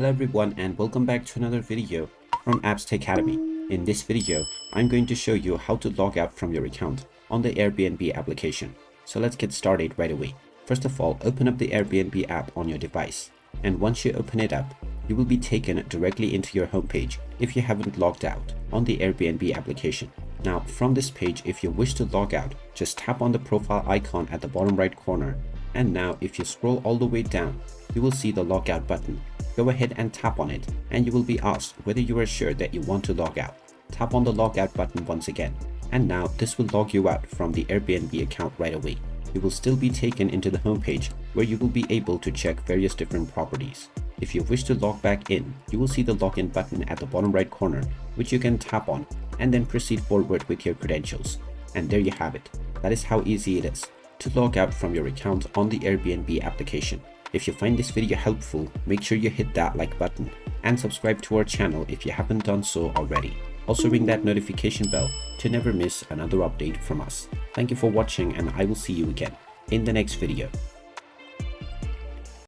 Hello everyone and welcome back to another video from Apps Academy. In this video, I'm going to show you how to log out from your account on the Airbnb application. So let's get started right away. First of all, open up the Airbnb app on your device. And once you open it up, you will be taken directly into your homepage if you haven't logged out on the Airbnb application. Now from this page, if you wish to log out, just tap on the profile icon at the bottom right corner. And now if you scroll all the way down, you will see the logout button. Go ahead and tap on it and you will be asked whether you are sure that you want to log out. Tap on the logout button once again, and now this will log you out from the Airbnb account right away. You will still be taken into the homepage where you will be able to check various different properties. If you wish to log back in, you will see the login button at the bottom right corner, which you can tap on and then proceed forward with your credentials. And there you have it. That is how easy it is to log out from your account on the Airbnb application. If you find this video helpful, make sure you hit that like button and subscribe to our channel if you haven't done so already. Also ring that notification bell to never miss another update from us. Thank you for watching and I will see you again in the next video.